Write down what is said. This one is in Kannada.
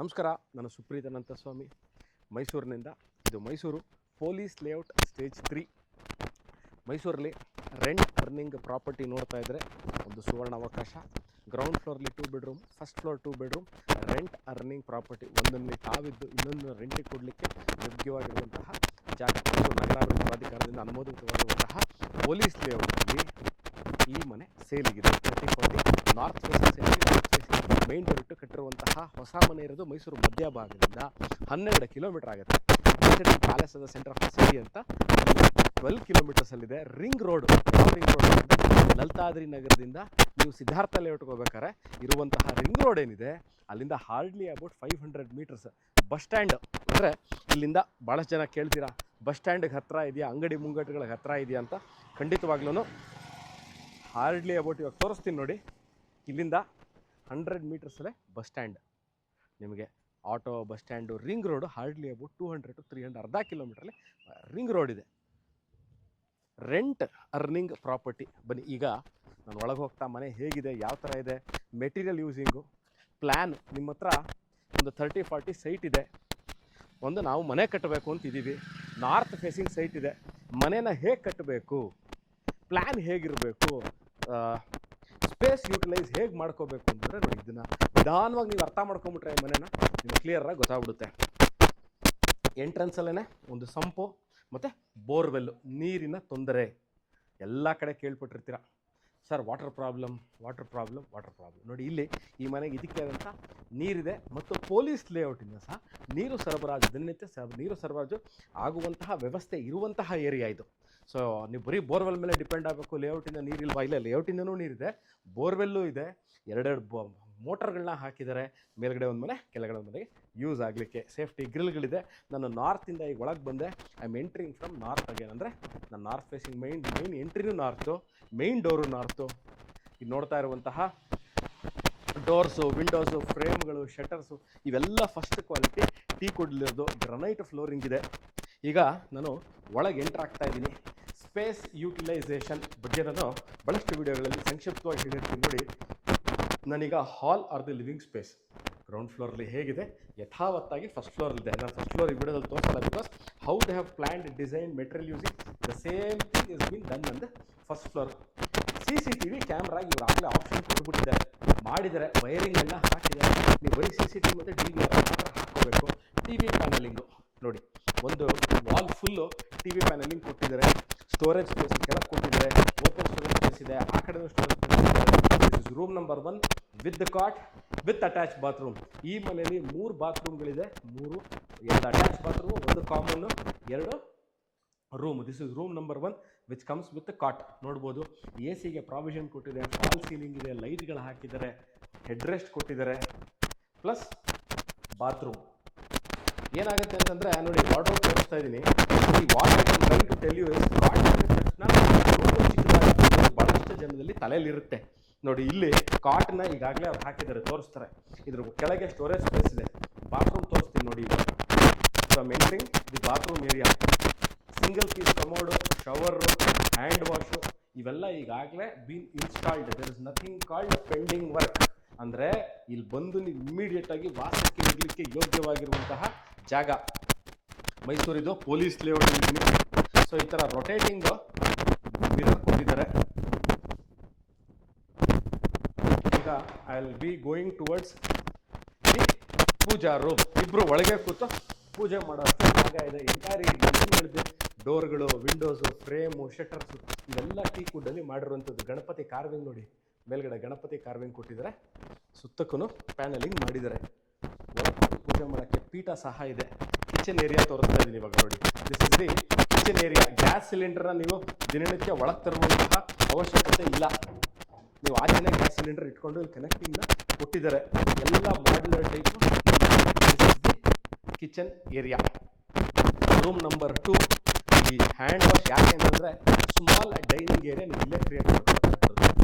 ನಮಸ್ಕಾರ, ನಾನು ಸುಪ್ರೀತ್ ಅನಂತಸ್ವಾಮಿ ಮೈಸೂರಿನಿಂದ. ಇದು ಮೈಸೂರು ಪೊಲೀಸ್ ಲೇಔಟ್ ಸ್ಟೇಜ್ 3. ಮೈಸೂರಲ್ಲಿ ರೆಂಟ್ ಅರ್ನಿಂಗ್ ಪ್ರಾಪರ್ಟಿ ನೋಡ್ತಾ ಇದ್ದರೆ ಒಂದು ಸುವರ್ಣ ಅವಕಾಶ. ಗ್ರೌಂಡ್ ಫ್ಲೋರ್ಲಿ 2 bedroom, first floor 2 bedroom, rent earning property. ಒಂದರಲ್ಲಿ ತಾವಿದ್ದು ಇನ್ನೊಂದು ರೆಂಟಿಗೆ ಕೊಡಲಿಕ್ಕೆ ಯೋಗ್ಯವಾಗಿರುವಂತಹ ಜಾಗ. ಮೈಸೂರು ನಗರಾಭಿವೃದ್ಧಿ ಪ್ರಾಧಿಕಾರದಿಂದ ಅನುಮೋದಿತವಾಗಿರುವಂತಹ ಪೊಲೀಸ್ ಲೇಔಟಲ್ಲಿ ಈ ಮನೆ ಸೇಲಿಗಿದೆ. 3040 ನಾರ್ತ್ ಫೇಸಿಂಗ್ ಮೇನ್ ಡೋರ್ ಇಟ್ಟು ಕಟ್ಟಿರುವಂತಹ ಹೊಸ ಮನೆ ಇರೋದು ಮೈಸೂರು ಮಧ್ಯಭಾಗದಿಂದ 12 ಕಿಲೋಮೀಟರ್ ಆಗುತ್ತೆ. Palace of the centre of the city ಅಂತ 12 ಕಿಲೋಮೀಟರ್ಸಲ್ಲಿದೆ. ರಿಂಗ್ ರೋಡ್, ರಿಂಗ್ ರೋಡ್ ಲಲಿತಾದ್ರಿ ನಗರದಿಂದ ನೀವು ಸಿದ್ಧಾರ್ಥ ಲೇಔಟ್ಗೆ ಹೋಗ್ಬೇಕಾದ್ರೆ ಇರುವಂತಹ ರಿಂಗ್ ರೋಡ್ ಏನಿದೆ ಅಲ್ಲಿಂದ hardly about 500 metres. Bus stand ಅಂದರೆ ಇಲ್ಲಿಂದ ಭಾಳಷ್ಟು ಜನ ಕೇಳ್ತೀರಾ ಬಸ್ ಸ್ಟ್ಯಾಂಡ್ಗೆ ಹತ್ತಿರ ಇದೆಯಾ, ಅಂಗಡಿ ಮುಂಗಟ್ಟುಗಳಿಗೆ ಹತ್ತಿರ ಇದೆಯಾ ಅಂತ. ಖಂಡಿತವಾಗ್ಲೂ ಹಾರ್ಡ್ಲಿ ಅಬೌಟ್ ಇವಾಗ ತೋರಿಸ್ತೀನಿ ನೋಡಿ. ಇಲ್ಲಿಂದ 100 ಮೀಟರ್ಸಲ್ಲೇ ಬಸ್ ಸ್ಟ್ಯಾಂಡ್, ನಿಮಗೆ auto bus stand, ring road hardly about 200 to 300 ಅರ್ಧ ಕಿಲೋಮೀಟ್ರಲ್ಲಿ ರಿಂಗ್ ರೋಡ್ ಇದೆ. Rent earning property. ಬನ್ನಿ, ಈಗ ನಾನು ಒಳಗೆ ಹೋಗ್ತಾ ಮನೆ ಹೇಗಿದೆ, ಯಾವ ಥರ ಇದೆ, ಮೆಟೀರಿಯಲ್ ಯೂಸಿಂಗು, ಪ್ಲ್ಯಾನ್. ನಿಮ್ಮ ಹತ್ರ ಒಂದು 30-40 ಸೈಟ್ ಇದೆ. ಒಂದು ನಾವು ಮನೆ ಕಟ್ಟಬೇಕು ಅಂತಿದ್ದೀವಿ, ನಾರ್ತ್ ಫೇಸಿಂಗ್ ಸೈಟ್ ಇದೆ. ಮನೇನ ಹೇಗೆ ಕಟ್ಟಬೇಕು, ಪ್ಲ್ಯಾನ್ ಹೇಗಿರಬೇಕು, ಸ್ಪೇಸ್ ಯೂಟಿಲೈಸ್ ಹೇಗೆ ಮಾಡ್ಕೋಬೇಕು ಅಂತಂದರೆ ನೋಡಿ, ಇದನ್ನು ನಿಧಾನವಾಗಿ ನೀವು ಅರ್ಥ ಮಾಡ್ಕೊಂಬಿಟ್ರೆ ಮನೇನ ನಿಮ್ಗೆ ಕ್ಲಿಯರಾಗಿ ಗೊತ್ತಾಗ್ಬಿಡುತ್ತೆ. ಎಂಟ್ರೆನ್ಸಲ್ಲೇ ಒಂದು ಸಂಪು ಮತ್ತು ಬೋರ್ವೆಲ್ಲು. ನೀರಿನ ತೊಂದರೆ ಎಲ್ಲ ಕಡೆ ಕೇಳ್ಪಟ್ಟಿರ್ತೀರ, ಸರ್ ವಾಟರ್ ಪ್ರಾಬ್ಲಮ್ ನೋಡಿ. ಇಲ್ಲಿ ಈ ಮನೆಗೆ ಇದಕ್ಕೆ ಆದಂಥ ನೀರಿದೆ ಮತ್ತು ಪೊಲೀಸ್ ಲೇಔಟಿಂದ ಸಹ ನೀರು ಸರಬರಾಜು, ದಿನನಿತ್ಯ ನೀರು ಸರಬರಾಜು ಆಗುವಂತಹ ವ್ಯವಸ್ಥೆ ಇರುವಂತಹ ಏರಿಯಾ ಇದು. ಸೊ ನೀವು ಬರೀ ಬೋರ್ವೆಲ್ ಮೇಲೆ ಡಿಪೆಂಡ್ ಆಗಬೇಕು, ಲೇಔಟಿಂದ ನೀರಿಲ್ವಾ? ಇಲ್ಲ, ಲೇಔಟಿಂದನೂ ನೀರಿದೆ, ಬೋರ್ವೆಲ್ಲೂ ಇದೆ. ಎರಡೆರಡು ಮೋಟರ್ಗಳನ್ನ ಹಾಕಿದ್ದಾರೆ. ಮೇಲ್ಗಡೆ ಒಂದು ಮನೆ, ಕೆಳಗಡೆ ಒಂದು ಮನೆಗೆ ಯೂಸ್ ಆಗಲಿಕ್ಕೆ ಸೇಫ್ಟಿ ಗ್ರಿಲ್ಗಳಿದೆ. ನಾನು ನಾರ್ತಿಂದ ಈಗ ಒಳಗೆ ಬಂದೆ. I am entering from north again. ಅಂದರೆ ನಾನು ನಾರ್ತ್ ಫೇಸಿಂಗ್ ಮೈನ್ ಎಂಟ್ರಿನೂ ನಾರ್ತು, ಮೈನ್ ಡೋರು ನಾರ್ತು. ಈಗ ನೋಡ್ತಾ ಇರುವಂತಹ ಡೋರ್ಸು, ವಿಂಡೋಸು, ಫ್ರೇಮ್ಗಳು, ಶಟರ್ಸು ಇವೆಲ್ಲ ಫಸ್ಟ್ ಕ್ವಾಲಿಟಿ ಟೀ ಕೊಡಲಿರೋದು. ಗ್ರನೈಟ್ ಫ್ಲೋರಿಂಗ್ ಇದೆ. ಈಗ ನಾನು ಒಳಗೆ ಎಂಟ್ರ್ ಆಗ್ತಾ ಇದ್ದೀನಿ. ಸ್ಪೇಸ್ ಯೂಟಿಲೈಸೇಷನ್ ಬಗ್ಗೆ ನಾನು ಭಾಳಷ್ಟು ವಿಡಿಯೋಗಳಲ್ಲಿ ಸಂಕ್ಷಿಪ್ತವಾಗಿ ಹೇಳಿರ್ತೀನಿ ನೋಡಿ. ನಾನೀಗ hall are the living space. Ground ಫ್ಲೋರಲ್ಲಿ ಹೇಗಿದೆ ಯಥಾವತ್ತಾಗಿ ಫಸ್ಟ್ ಫ್ಲೋರಲ್ಲಿದೆ. ನಾನು ಫಸ್ಟ್ ಫ್ಲೋರ್ ಈ ವಿಡಿಯೋದಲ್ಲಿ ತೋರಿಸಲ್ಲ, because how they have planned design material using the same thing is been done on the first floor. CCTV camera ಇವರು ಆಗಲೇ ಆಪ್ಷನ್ ಕೊಟ್ಬಿಟ್ಟಿದ್ದಾರೆ, ಮಾಡಿದ್ದಾರೆ, ವೈರಿಂಗ್ ಎಲ್ಲ ಹಾಕಿದ್ದಾರೆ. ನೀವು ಬರೀ CCTV ಮತ್ತು DVR ಮಾತ್ರ ಹಾಕ್ಕೋಬೇಕು. TV ಪ್ಯಾನಲಿಂಗು ನೋಡಿ, ಒಂದು ವಾಲ್ ಫುಲ್ಲು TV ಪ್ಯಾನಲಿಂಗ್ ಕೊಟ್ಟಿದ್ದಾರೆ. ಸ್ಟೋರೇಜ್ ಸ್ಪೇಸ್ ಕೆಳಗೆ ಕೊಟ್ಟಿದ್ದಾರೆ. ಓಪನ್ ಸ್ಟೋರೇಜ್ ಸ್ಪೇಸ್ ಇದೆ, ಆ ಕಡೆ ಸ್ಟೋರೇಜ್ ಸ್ಪೇಸ್ ಇದೆ. This is room number 1 with the cot with attach bathroom. ಈ ಮನೆಯಲ್ಲಿ 3 ಬಾತ್ರೂಮ್ಗಳಿದೆ. 2 attach bathroom, 1 common, 2 room. This is room number 1 which comes with cot. ನೋಡ್ಬೋದು, AC ಗೆ ಪ್ರಾವಿಷನ್ ಕೊಟ್ಟಿದೆ, ಫಾಲ್ ಸೀಲಿಂಗ್ ಇದೆ, ಲೈಟ್ಗಳು ಹಾಕಿದ್ದಾರೆ, ಹೆಡ್ ರೆಸ್ಟ್ ಕೊಟ್ಟಿದ್ದಾರೆ, ಪ್ಲಸ್ ಬಾತ್ರೂಮ್. ಏನಾಗುತ್ತೆ ಅಂತಂದರೆ ನೋಡಿ, ವಾರ್ಡ್ರೋಬ್ ತೋರಿಸ್ತಾ ಇದ್ದೀನಿ. ಈ wardrobe trying to tell you cot ತಕ್ಷಣ ಭಾಳಷ್ಟು ಜನದಲ್ಲಿ ತಲೆಯಲ್ಲಿರುತ್ತೆ ನೋಡಿ. ಇಲ್ಲಿ ಕಾಟನ್ನ ಈಗಾಗಲೇ ಅವ್ರು ಹಾಕಿದ್ದಾರೆ, ತೋರಿಸ್ತಾರೆ. ಇದ್ರ ಕೆಳಗೆ ಸ್ಟೋರೇಜ್ ಸ್ಪೇಸ್ ಇದೆ. ಬಾತ್ರೂಮ್ ತೋರಿಸ್ತೀನಿ ನೋಡಿ. ಈಗ so I am entering the bathroom area. Single piece commode, shower, hand wash ಇವೆಲ್ಲ ಈಗಾಗಲೇ been installed. There is nothing called pending work. ಅಂದರೆ ಇಲ್ಲಿ ಬಂದು ನೀವು ಇಮ್ಮಿಡಿಯೇಟಾಗಿ ವಾಸಕ್ಕೆ ಇರಲಿಕ್ಕೆ ಯೋಗ್ಯವಾಗಿರುವಂತಹ ಜಾಗ. ಮೈಸೂರಿದು ಪೊಲೀಸ್ ಲೇಔಟ್ ಇದ್ದೀನಿ. ಸೊ ಈ ಥರ ರೊಟೇಟಿಂಗ್ ಮಿರರ್ ಕೊಟ್ಟಿದ್ದಾರೆ. ಈಗ I will be going towards the puja room. ಇಬ್ಬರು ಒಳಗೆ ಕೂತು ಪೂಜೆ ಮಾಡೋಷ್ಟು ಜಾಗ ಇದೆ. ಎಂಟೈರ್ ಹೇಳಿದೆ, ಡೋರ್ಗಳು, ವಿಂಡೋಸು, ಫ್ರೇಮು, ಶಟರ್ಸು ಇವೆಲ್ಲ ಟೀ ಕುಡ್ಡಲ್ಲಿ ಮಾಡಿರುವಂಥದ್ದು. ಗಣಪತಿ ಕಾರ್ವಿಂಗ್ ನೋಡಿ, ಮೇಲ್ಗಡೆ ಗಣಪತಿ ಕಾರ್ವಿಂಗ್ ಕೊಟ್ಟಿದ್ದಾರೆ, ಸುತ್ತಕ್ಕೂ ಪ್ಯಾನಲಿಂಗ್ ಮಾಡಿದ್ದಾರೆ. ಪೂಜೆ ಮಾಡೋಕ್ಕೆ ಪೀಠ ಸಹ ಇದೆ. ಕಿಚನ್ ಏರಿಯಾ ತೋರಿಸ್ತಾ ಇದ್ದೀನಿ ಇವಾಗ ನೋಡಿ. This is the kitchen area. Gas ಸಿಲಿಂಡರ್ನ ನೀವು ದಿನನಿತ್ಯ ಒಳಗೆ ತರುವಂತಹ ಅವಶ್ಯಕತೆ ಇಲ್ಲ. ನೀವು ಆಚೆನೇ ಗ್ಯಾಸ್ ಸಿಲಿಂಡರ್ ಇಟ್ಕೊಂಡು ಇಲ್ಲಿ ಕನೆಕ್ಟಿಂಗ್ನ ಕೊಟ್ಟಿದ್ದಾರೆ. ಎಲ್ಲ modular type. This is the kitchen area. Room number 2 ಈ ಹ್ಯಾಂಡ್ ವಾಶ್. ಯಾಕೆ ಅಂತಂದರೆ ಸ್ಮಾಲ್ ಡೈನಿಂಗ್ ಏರಿಯಾ ನೀವು ಇಲ್ಲೇ ಕ್ರಿಯೇಟ್ ಮಾಡ್ಕೊಳ್ತಕ್ಕಂಥದ್ದು.